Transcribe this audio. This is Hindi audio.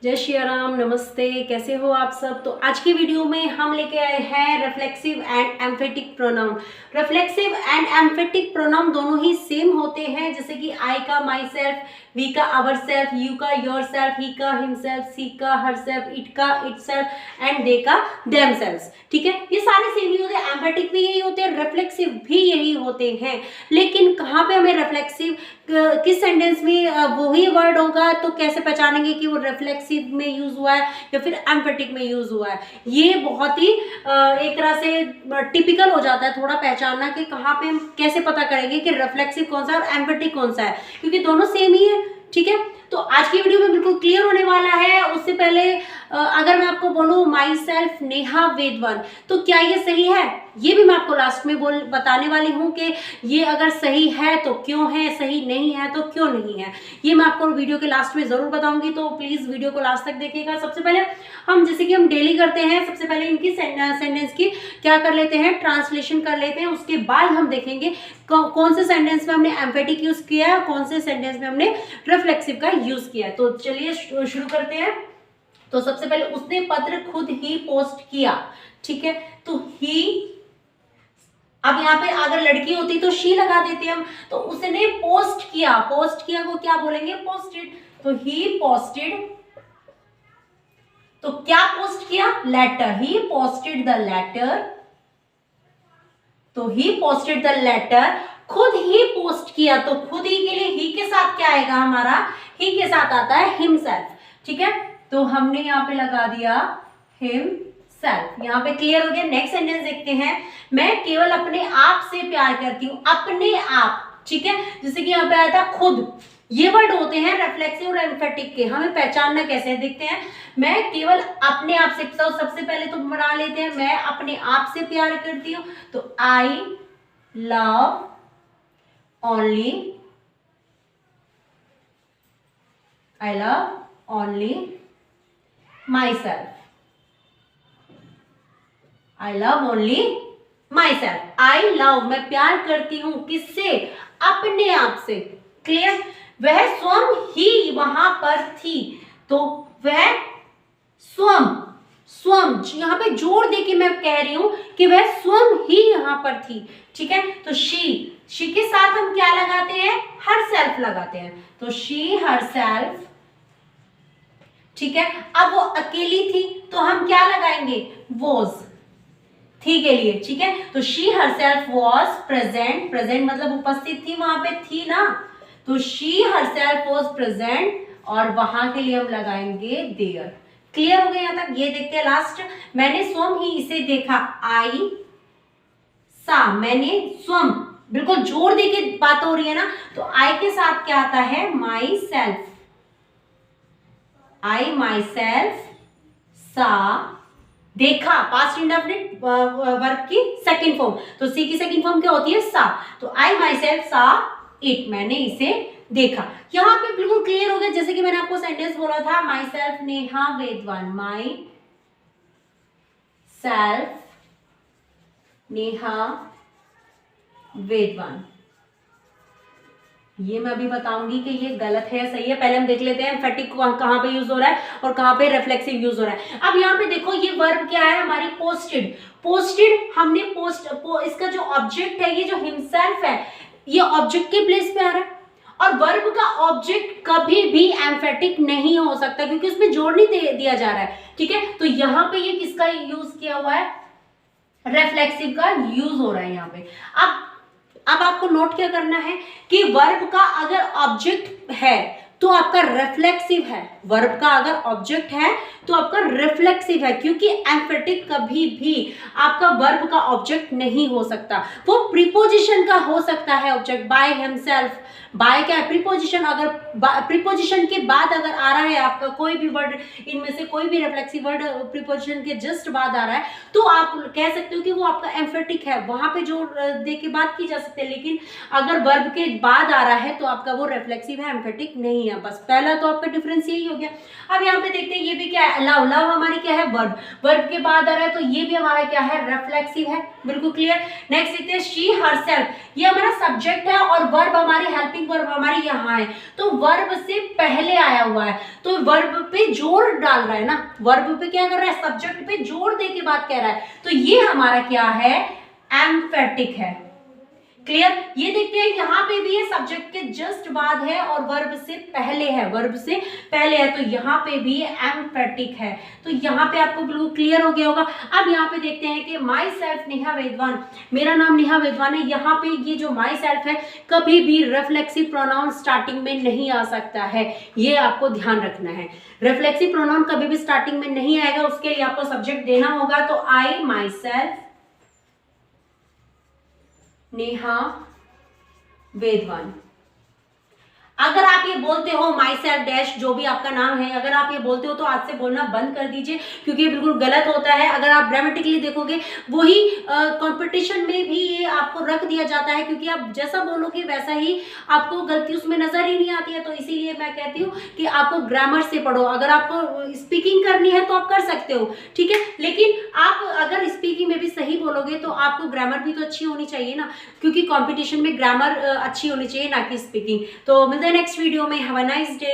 जय श्री राम, नमस्ते। कैसे हो आप सब। तो आज की वीडियो में हम लेके आए हैं reflexive and emphatic pronoun. Reflexive and emphatic pronoun दोनों ही सेम होते हैं, जैसे कि आई का माई सेल्फ, वी का आवर सेल्फ, यू का योर सेल्फ, ही का हिमसेल्फ, सी का हर सेल्फ, इट का इट सेल्फ एंड दे का देम सेल्फ। ठीक है, ये सारे सेम ही होते हैं। एम्फेटिक भी यही होते हैं, रिफ्लेक्सिव भी यही होते हैं। लेकिन कहाँ पे हमें रिफ्लेक्सिव किस सेंटेंस में वही वर्ड होगा, तो कैसे पहचानेंगे कि वो रिफ्लेक्सिव में यूज हुआ है या फिर एम्फेटिक में यूज हुआ है। ये बहुत ही एक तरह से टिपिकल हो जाता है थोड़ा पहचानना कि कहाँ पे हम कैसे पता करेंगे कि रिफ्लेक्सिव कौन सा है और एम्फेटिक कौन सा है, क्योंकि दोनों सेम ही है। ठीक है, तो आज की वीडियो में बिल्कुल क्लियर होने वाला है। उससे पहले अगर मैं आपको बोलूं माई सेल्फ नेहा वेदवन, तो क्या ये सही है, ये भी मैं आपको लास्ट में बताने वाली हूँ कि ये अगर सही है तो क्यों है, सही नहीं है तो क्यों नहीं है, ये मैं आपको वीडियो के लास्ट में जरूर बताऊंगी। तो प्लीज वीडियो को लास्ट तक देखिएगा। सबसे पहले हम जैसे कि हम डेली करते हैं, सबसे पहले इनकी सेंटेंस की क्या कर लेते हैं, ट्रांसलेशन कर लेते हैं। उसके बाद हम देखेंगे कौन से सेंटेंस में हमने एम्फेटिक यूज किया है, कौन से सेंटेंस में हमने रिफ्लेक्सिव का यूज किया है। तो चलिए शुरू करते हैं। तो सबसे पहले उसने पत्र खुद ही पोस्ट किया। ठीक है, तो ही, अब यहाँ पे अगर लड़की होती तो शी लगा देते हम, तो उसने पोस्ट किया। पोस्ट किया को क्या बोलेंगे, पोस्टेड। तो ही पोस्टेड, तो क्या पोस्ट किया, letter. He posted the letter, तो ही पोस्टेड द लेटर, खुद ही पोस्ट किया। तो खुद ही के लिए ही के साथ क्या आएगा हमारा, ही के साथ आता है हिमसेल्फ। ठीक है, तो हमने यहाँ पे लगा दिया हिमसेल्फ। यहाँ पे क्लियर हो गया। नेक्स्ट सेंटेंस देखते हैं। मैं केवल अपने आप से प्यार करती हूँ, अपने आप। ठीक है, जैसे कि यहाँ पे आया था खुद, ये वर्ड होते हैं रिफ्लेक्सिव और एम्फेटिक के। हमें पहचानना कैसे है, देखते हैं। मैं केवल अपने आप से, तो सबसे पहले तो बना लेते हैं, मैं अपने आप से प्यार करती हूँ, तो I love only, I love only my self, I love only my self. I love, मैं प्यार करती हूं किससे, अपने आप से। क्लियर, वह स्वयं ही वहां पर थी, तो वह स्वयं, स्वयं यहाँ पे जोर देके मैं कह रही हूं कि वह स्वयं ही यहां पर थी। ठीक है, तो शी के साथ हम क्या लगाते हैं, हर सेल्फ लगाते हैं, तो शी हर सेल्फ। ठीक है, अब वो अकेली थी तो हम क्या लगाएंगे, वॉज, थी के लिए। ठीक है, तो she her self was present, present मतलब उपस्थित थी, वहां पे थी ना, तो she her self was present, और वहां के लिए हम लगाएंगे देयर। क्लियर हो गया यहाँ तक। ये देखते हैं लास्ट। मैंने स्वयं ही इसे देखा, आई सा, मैंने स्वयं, बिल्कुल जोर देके बात हो रही है ना, तो आई के साथ क्या आता है, my self, I my self सा देखा, पास्ट इंडेफिनिट वर्ब की सेकंड फॉर्म, तो सी की सेकंड फॉर्म क्या होती है, सा। तो आई माई सेल्फ सा इट, मैंने इसे देखा। यहां पे बिल्कुल क्लियर हो गया। जैसे कि मैंने आपको सेंटेंस बोला था, myself Neha Vedwan, myself Neha Vedwan. ये मैं अभी बताऊंगी कि ये गलत है सही है। पहले हम देख लेते हैं एम्फेटिक कहां पे यूज हो रहा है और कहां पे रिफ्लेक्सिव यूज हो रहा है। अब यहाँ पे देखो, ये वर्ब क्या है हमारी, पोस्टेड। पोस्टेड हमने इसका जो ऑब्जेक्ट है, ये जो हिमसेल्फ है, ये ऑब्जेक्ट के प्लेस पे आ रहा है। और वर्ब का ऑब्जेक्ट कभी भी एम्फेटिक नहीं हो सकता, क्योंकि उसमें जोड़ नहीं दिया जा रहा है। ठीक है, तो यहाँ पे ये किसका यूज किया हुआ है, रिफ्लेक्सिव का यूज हो रहा है यहाँ पे। अब आपको नोट क्या करना है कि वर्ब का अगर ऑब्जेक्ट है तो आपका रिफ्लेक्सिव है, वर्ब का अगर ऑब्जेक्ट है तो आपका रिफ्लेक्सिव है, क्योंकि एम्फेटिक कभी भी आपका वर्ब का ऑब्जेक्ट नहीं हो सकता। वो प्रीपोजिशन का हो सकता है ऑब्जेक्ट, बाय हिमसेल्फ। बाय क्या है, प्रीपोजिशन। अगर प्रीपोजिशन के बाद अगर आ रहा है आपका कोई भी वर्ड, इनमें से कोई भी रिफ्लेक्सिव वर्ड प्रीपोजिशन के जस्ट बाद आ रहा है, तो आप कह सकते हो कि वो आपका एम्फेटिक है, वहां पे जोर दे के बात की जा सकती है। लेकिन अगर वर्ब के बाद आ रहा है तो आपका वो रिफ्लेक्सिव है, एम्फेटिक नहीं है। है। बस पहला तो आपका डिफरेंस यही हो गया। अब यहाँ पे देखते हैं ये भी क्या है, लव। लव हमारी क्या है, वर्ब। वर्ब के बाद आ रहा है तो ये भी हमारा क्या है, रिफ्लेक्सिव है। बिल्कुल क्लियर। नेक्स्ट देखते हैं शी हरसेल्फ, ये हमारा सब्जेक्ट है और वर्ब हमारी हेल्पिंग वर्ब हमारी यहाँ है, तो वर्ब से पहले आया हुआ है तो वर्ब पे जोर डाल रहा है ना, वर्ब पे क्या कर रहा है, सब्जेक्ट पे जोर दे के बात कह रहा है, तो ये हमारा क्या है, एम्फेटिक है। क्लियर। ये देखते हैं यहाँ पे भी है, सब्जेक्ट के जस्ट बाद है और वर्ब से पहले है, वर्ब से पहले है, तो यहाँ पे भी एम्फेटिक है। तो यहाँ पे आपको बिल्कुल क्लियर हो गया होगा। अब यहाँ पे देखते हैं कि माई सेल्फ नेहा वेदवान, मेरा नाम नेहा वेदवान है। यहाँ पे ये जो माई सेल्फ है कभी भी रिफ्लेक्सिव प्रोनाउन स्टार्टिंग में नहीं आ सकता है, ये आपको ध्यान रखना है। रिफ्लेक्सिव प्रोनाउन कभी भी स्टार्टिंग में नहीं आएगा, उसके लिए आपको सब्जेक्ट देना होगा। तो आई माई सेल्फ नेहा वेदवान। अगर आप ये बोलते हो माई सेल्फ डैश, जो भी आपका नाम है, अगर आप ये बोलते हो तो आज से बोलना बंद कर दीजिए, क्योंकि ये बिल्कुल गलत होता है। अगर आप ग्रामेटिकली देखोगे वही कंपटीशन में भी ये आपको रख दिया जाता है, क्योंकि आप जैसा बोलोगे वैसा ही आपको गलती उसमें नजर ही नहीं आती है। तो इसीलिए मैं कहती हूँ कि आपको ग्रामर से पढ़ो। अगर आपको स्पीकिंग करनी है तो आप कर सकते हो, ठीक है, लेकिन आप अगर स्पीकिंग में भी सही बोलोगे तो आपको ग्रामर भी तो अच्छी होनी चाहिए ना, क्योंकि कॉम्पिटिशन में ग्रामर अच्छी होनी चाहिए, ना कि स्पीकिंग। तो मिलते हैं नेक्स्ट वीडियो में। Have a nice day.